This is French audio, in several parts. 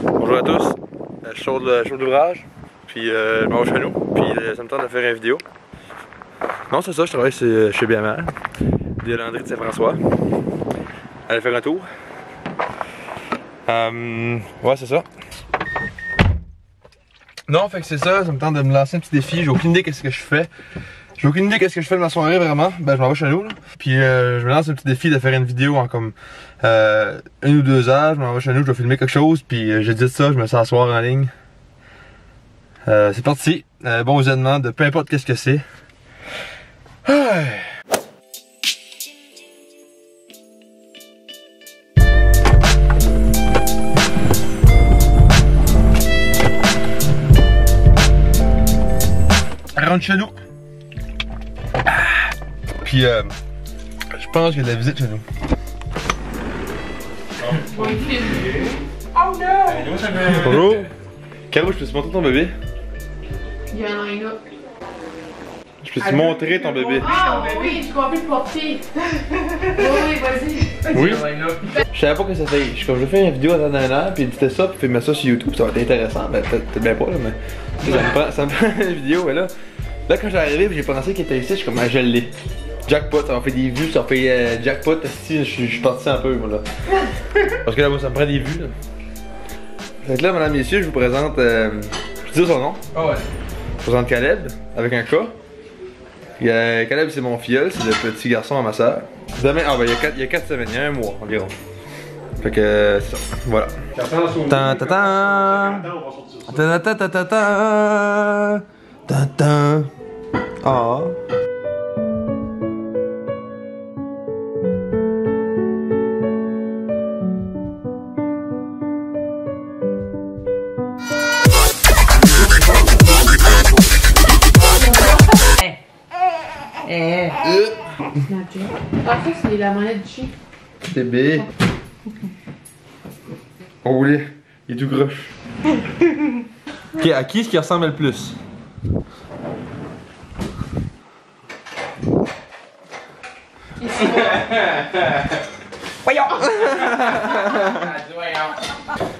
Bonjour à tous, je sors de l'ouvrage, puis je m'en vais chez nous, puis ça me tente de faire une vidéo. Non, c'est ça, je travaille chez BMR, des Landry de Saint-François. Allez faire un tour. Ouais, c'est ça. Non, fait que c'est ça, ça me tente de me lancer un petit défi, j'ai aucune idée qu'est-ce que je fais. J'ai aucune idée qu'est-ce que je fais de ma soirée vraiment. Ben je m'en vais chez nous là. Puis je me lance un petit défi de faire une vidéo en comme 1 ou 2 heures. Je m'en vais chez nous, je vais filmer quelque chose. Puis j'ai dit ça, je me sens asseoir en ligne. C'est parti. Bon visionnement de peu importe qu'est-ce que c'est. Rentre chez nous. Puis je pense qu'il y a de la visite chez nous. Oh non! Bonjour. Caro, je peux te montrer ton bébé? Il y a un line-up. Je peux te montrer ton bébé? Ah oui, je comprends le portier. Oui, vas-y. Oui? Je savais pas que ça fait. Je fais une vidéo à un an, puis c'était ça, puis fais mettre ça sur YouTube, ça va être intéressant. Ben peut-être bien pas là, mais ça me prend une vidéo, mais là quand j'ai arrivé, j'ai pensé qu'il était ici, je suis comme je l'ai. Jackpot, ça m'a fait des vues, ça m'a fait jackpot, si je suis parti un peu moi là. Parce que là, moi, ça me prend des vues là. Fait que là, mesdames et messieurs, je vous présente. Je dis son nom. Ah ouais. Je vous présente Caleb, avec un K. Caleb, c'est mon filleul, c'est le petit garçon à ma soeur. Demain, ben il y a 4 semaines, il y a 1 mois environ. Fait que c'est ça, voilà. Tan ta ta ta ta ta ta ta ta ta. Ah. Ah, ça, c'est la monnaie du chien. Bébé. On voulait. Il est tout croche. Ok, à qui est-ce qui ressemble le plus? Voyons!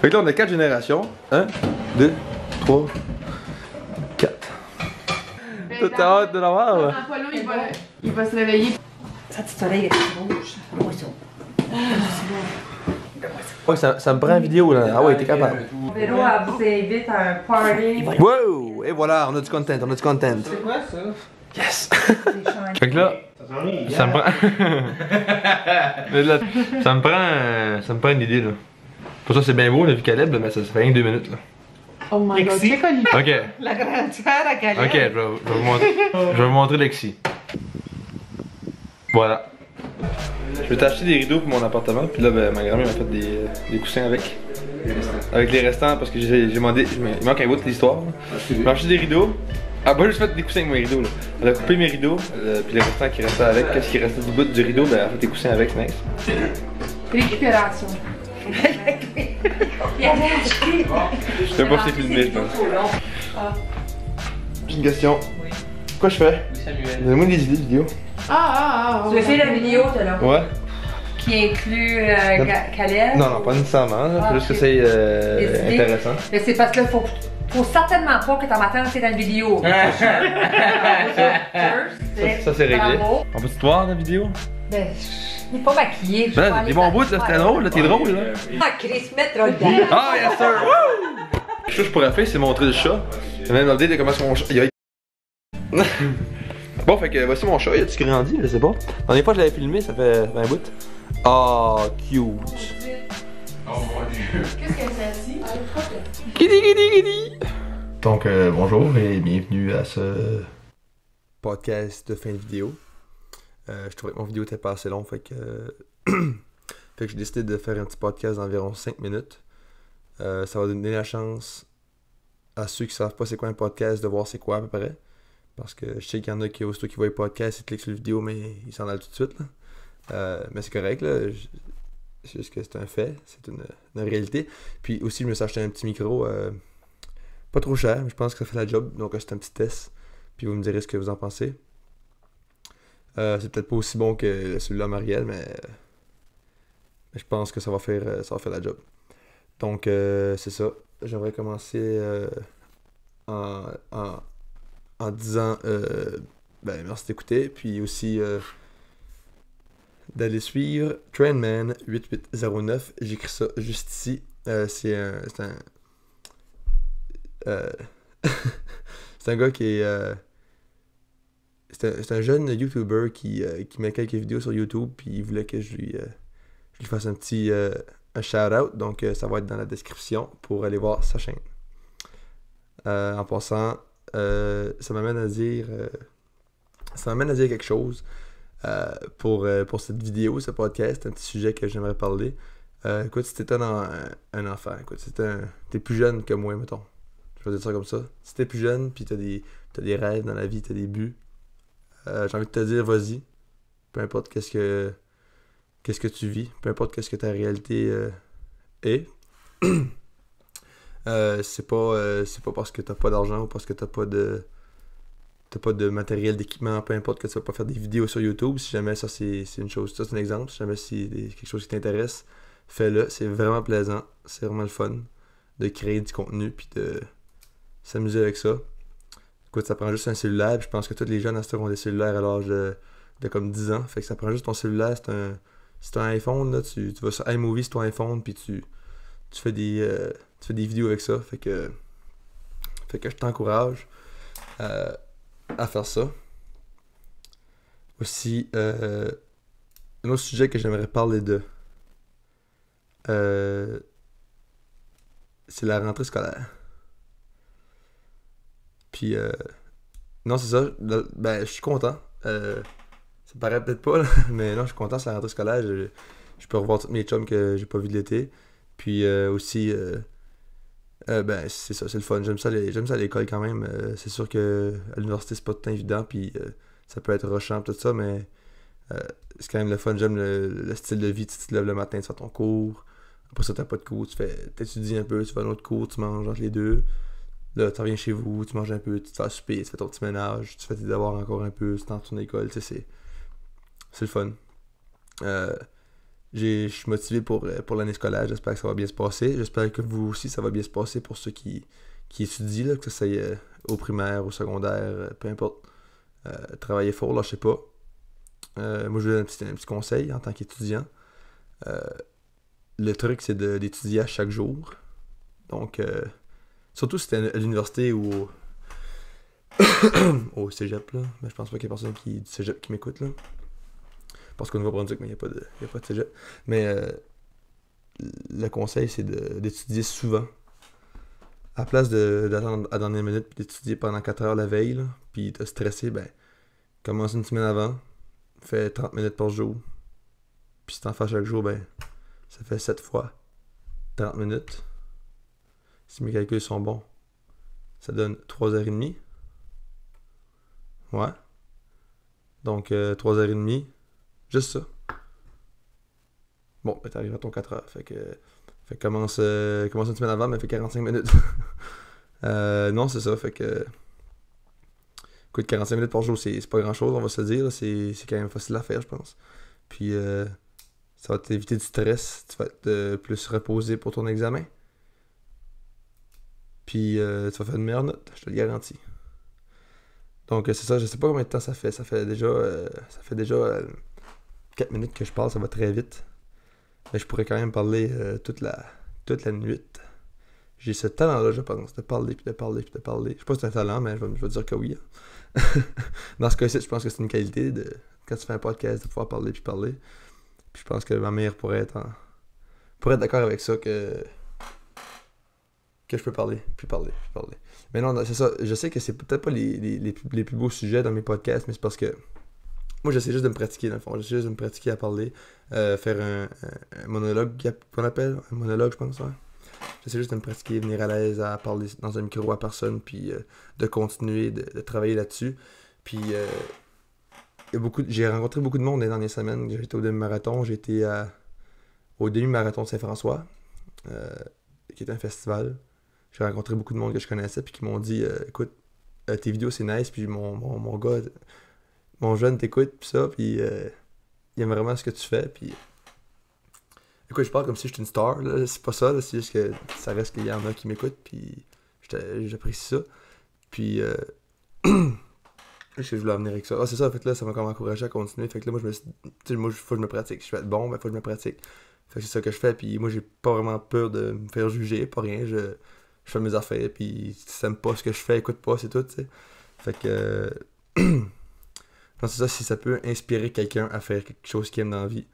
Fait que là, on a 4 générations. 1, 2, 3, 4. T'as hâte de l'avoir là? Dans pas long, il va se réveiller. Ça, petit soleil est rouge. Moi, ça. Ouais, ça me prend une vidéo là. Ah ouais, t'es capable. Véro, elle vous invite à un party. Wow! Et voilà, on a du content, C'est quoi ça? Yes! Fait que là, ça me prend. Mais là, ça me prend une idée là. Pour ça, c'est bien beau, la vie Caleb, mais ça fait rien que 2 minutes là. Oh my god, c'est connu. Ok, La grandeur à Calais. ok, je vais vous montrer Lexi. Voilà. Je vais t'acheter des rideaux pour mon appartement, puis là, ben, ma grand-mère m'a fait des coussins avec. Avec les restants, parce que j'ai demandé, il manque un bout de l'histoire. Elle m'a acheté des rideaux. Elle m'a juste fait des coussins avec mes rideaux là. Elle a coupé mes rideaux, puis les restants qui restaient avec. Qu'est-ce qui restait du bout du rideau, ben elle a fait des coussins avec, c'est nice. Récupération. Il avait acheté. Je sais pas si c'est filmé, je pense. J'ai une question. Oui. Quoi je fais? Oui, Samuel. Donnez-moi des idées de vidéos. Ah. Tu veux faire la vidéo, t'as là? Ouais. Qui inclut Calais? Non, pas nécessairement, là. Faut juste que c'est intéressant. Mais c'est parce que faut certainement pas que ta matin c'est dans la vidéo. Ça c'est réglé. Bravo. On peut te voir dans la vidéo? Ben, je suis pas maquillée. Ben là, des bons bouts, là, c'était drôle, là, t'es drôle, là. Ah, Chris, mettre dedans. Ah, yes sir! Woo! Ce que je pourrais faire, c'est montrer le chat. J'ai même l'idée de comment mon chat. Bon, fait que voici mon chat, il a-tu grandi? Je sais pas. La dernière fois que je l'avais filmé, ça fait un bout. Ah, cute. Oh mon dieu. Qu'est-ce que c'est ici? Kitty. Donc, bonjour et bienvenue à ce podcast de fin de vidéo. Je trouvais que mon vidéo était pas assez long, fait que j'ai décidé de faire un petit podcast d'environ 5 minutes. Ça va donner la chance à ceux qui savent pas c'est quoi un podcast de voir c'est quoi à peu près. Parce que je sais qu'il y en a qui, aussitôt qu'ils voient le podcast, ils cliquent sur la vidéo, mais ils s'en allent tout de suite. Là. Mais c'est correct, là. C'est juste que c'est un fait, c'est une réalité. Puis aussi, je me suis acheté un petit micro, pas trop cher, mais je pense que ça fait la job. Donc c'est un petit test. Puis vous me direz ce que vous en pensez. C'est peut-être pas aussi bon que celui-là Marielle, mais je pense que ça va faire la job. Donc, c'est ça. J'aimerais commencer en, en, en disant merci d'écouter, puis aussi d'aller suivre Trendman8809. J'écris ça juste ici. C'est un c'est un gars qui est c'est un jeune YouTuber qui met quelques vidéos sur YouTube, puis il voulait que je lui fasse un petit un shout-out, donc ça va être dans la description pour aller voir sa chaîne. En passant, ça m'amène à dire quelque chose pour cette vidéo, ce podcast, un petit sujet que j'aimerais parler. Écoute, si t'es un enfant, écoute, si t'es plus jeune que moi, mettons, je vais dire ça comme ça. Si t'es plus jeune, puis t'as des rêves dans la vie, t'as des buts, j'ai envie de te dire, vas-y. Peu importe qu'est-ce que tu vis, peu importe qu'est-ce que ta réalité est. C'est pas parce que t'as pas d'argent ou parce que t'as pas de matériel d'équipement, peu importe que tu vas pas faire des vidéos sur YouTube. Si jamais ça c'est une chose, ça c'est un exemple. Si jamais c'est quelque chose qui t'intéresse, fais-le. C'est vraiment plaisant, c'est vraiment le fun de créer du contenu puis de s'amuser avec ça. Écoute, ça prend juste un cellulaire, puis je pense que tous les jeunes à ce temps ont des cellulaires à l'âge de comme 10 ans. Fait que ça prend juste ton cellulaire, c'est un iPhone, là, tu vas sur iMovie sur ton iPhone, puis tu fais des vidéos avec ça. Fait que je t'encourage à faire ça. Aussi, un autre sujet que j'aimerais parler de, c'est la rentrée scolaire. Puis, non, c'est ça. Ben, je suis content. Ça paraît peut-être pas, là, mais non, je suis content, c'est la rentrée scolaire. Je peux revoir tous mes chums que j'ai pas vus de l'été. Puis aussi, ben, c'est ça, c'est le fun. J'aime ça à l'école quand même. C'est sûr que à l'université, c'est pas tout le temps évident, puis ça peut être rushant, tout ça, mais c'est quand même le fun. J'aime le style de vie. Tu te lèves le matin, tu fais ton cours. Après ça, t'as pas de cours. T'étudies un peu, tu fais un autre cours, tu manges entre les deux. Là, tu reviens chez vous, tu manges un peu, tu te fais souper, tu fais ton petit ménage, tu fais tes devoirs encore un peu, tu t'en retournes à l'école, tu sais, c'est le fun. Je suis motivé pour l'année scolaire, j'espère que ça va bien se passer. J'espère que vous aussi, ça va bien se passer pour ceux qui étudient, là, que ça soit au primaire, au secondaire, peu importe. Travaillez fort, lâchez pas. Moi, je vais donner un petit conseil en tant qu'étudiant. Le truc, c'est d'étudier à chaque jour. Donc, surtout si t'es à l'université ou au cégep, là. Mais je pense pas qu'il y ait personne du cégep qui m'écoute, là. Parce qu'au Nouveau-Brunswick, mais il n'y a pas de cégep. Mais le conseil, c'est d'étudier souvent. À la place d'attendre à la dernière minute et d'étudier pendant 4 heures la veille, là, puis de stresser, ben, commence une semaine avant, fais 30 minutes par jour. Puis si t'en fais chaque jour, ben, ça fait 7 fois 30 minutes. Si mes calculs sont bons, ça donne 3h30. Ouais. Donc, 3h30. Juste ça. Bon, ben t'arrives à ton 4 heures. Fait que commence une semaine avant, mais fait 45 minutes. Non, c'est ça. Fait que. Écoute, 45 minutes par jour, c'est pas grand chose, on va se le dire. C'est quand même facile à faire, je pense. Puis, ça va t'éviter du stress. Tu vas être plus reposé pour ton examen. Puis, tu vas faire une meilleure note, je te le garantis. Donc, c'est ça. Je sais pas combien de temps ça fait. Ça fait déjà 4 minutes que je parle, ça va très vite. Mais je pourrais quand même parler toute la nuit. J'ai ce talent-là, je pense, de parler, puis de parler, puis de parler. Je sais pas si c'est un talent, mais je vais dire que oui. Dans ce cas-ci, je pense que c'est une qualité quand tu fais un podcast, de pouvoir parler, puis parler. Puis je pense que ma mère pourrait être d'accord avec ça, que je peux parler, puis parler, puis parler. Mais non, c'est ça. Je sais que c'est peut-être pas les plus beaux sujets dans mes podcasts, mais c'est parce que moi, j'essaie juste de me pratiquer, dans le fond. J'essaie juste de me pratiquer à parler. Faire un monologue, qu'on appelle. Un monologue, je pense, ouais. J'essaie juste de me pratiquer, venir à l'aise à parler dans un micro à personne, puis de continuer de travailler là-dessus. Puis, j'ai rencontré beaucoup de monde les dernières semaines. J'ai été au demi-marathon. J'ai été au demi-marathon de Saint-François, qui est un festival. J'ai rencontré beaucoup de monde que je connaissais, puis qui m'ont dit écoute, tes vidéos, c'est nice, puis mon gars... Mon jeune t'écoute, pis ça, puis il aime vraiment ce que tu fais, puis... Écoute, écoute, je parle comme si j'étais une star, là. C'est pas ça, là. C'est juste que ça reste qu'il y en a qui m'écoutent, puis j'apprécie ça. Puis, qu'est-ce que je voulais amener avec ça? Ah, c'est ça, en fait, là, ça m'a comme encouragé à continuer. Fait que là, moi, je me suis dit, tu sais, moi, faut que je me pratique. Je vais être bon, ben, faut que je me pratique. Fait que c'est ça que je fais, puis moi, j'ai pas vraiment peur de me faire juger, pas rien. Je fais mes affaires, puis si t'aimes pas ce que je fais, écoute pas, c'est tout, tu sais. Fait que. Non, c'est ça, si ça peut inspirer quelqu'un à faire quelque chose qu'il aime dans la vie,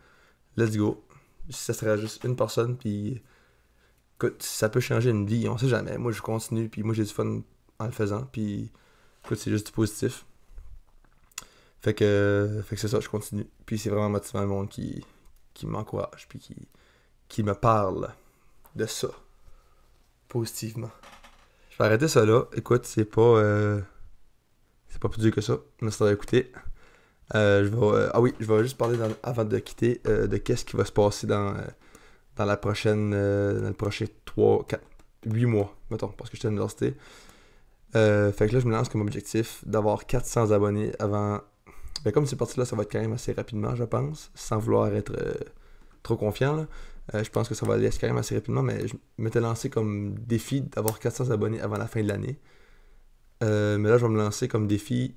let's go. Si ça serait juste une personne, puis écoute, ça peut changer une vie, on sait jamais. Moi, je continue, puis moi, j'ai du fun en le faisant, puis écoute, c'est juste du positif. Fait que c'est ça, je continue. Puis c'est vraiment motivant le monde qui m'encourage, puis qui me parle de ça, positivement. Je vais arrêter ça là. Écoute, c'est pas plus dur que ça. Merci d'avoir écouté. Je vais juste parler avant de quitter de qu'est-ce qui va se passer dans la prochaine dans le prochain 8 mois, mettons, parce que je suis à l'université. Fait que là, je me lance comme objectif d'avoir 400 abonnés avant. Ben, comme c'est parti là, ça va être quand même assez rapidement, je pense, sans vouloir être trop confiant, là. Je pense que ça va aller quand même assez rapidement, mais je m'étais lancé comme défi d'avoir 400 abonnés avant la fin de l'année. Mais là, je vais me lancer comme défi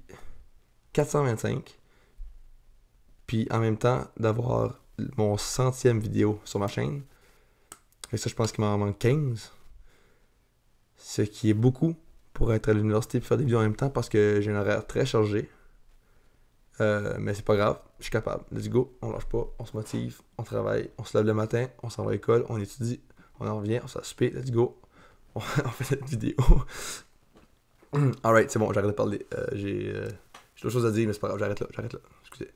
425. Puis en même temps, d'avoir mon 100e vidéo sur ma chaîne. Et ça, je pense qu'il m'en manque 15. Ce qui est beaucoup pour être à l'université et faire des vidéos en même temps parce que j'ai un horaire très chargé. Mais c'est pas grave, je suis capable. Let's go, on lâche pas, on se motive, on travaille, on se lève le matin, on s'en va à l'école, on étudie, on en revient, on s'en souper, let's go. On fait cette vidéo. Alright, c'est bon, j'arrête de parler. J'ai d'autres choses à dire, mais c'est pas grave, j'arrête là. Excusez.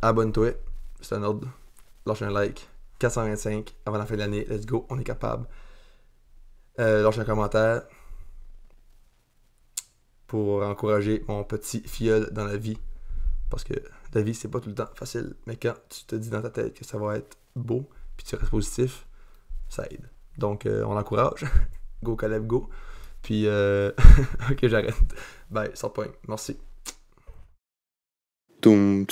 Abonne-toi, c'est un ordre. Lâche un like. 425 avant la fin de l'année, let's go, on est capable. Lâche un commentaire pour encourager mon petit filleul dans la vie. Parce que la vie, c'est pas tout le temps facile. Mais quand tu te dis dans ta tête que ça va être beau, puis tu restes positif, ça aide. Donc, on l'encourage. Go, Caleb, go. Puis, ok, j'arrête. Bye, sans point. Merci. Je veux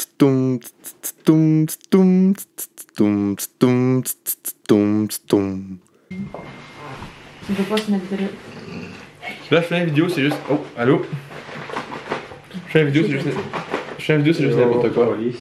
pas se mettre de là. Là, je fais une vidéo, c'est juste. Oh, allô? Je fais une vidéo, c'est juste n'importe quoi.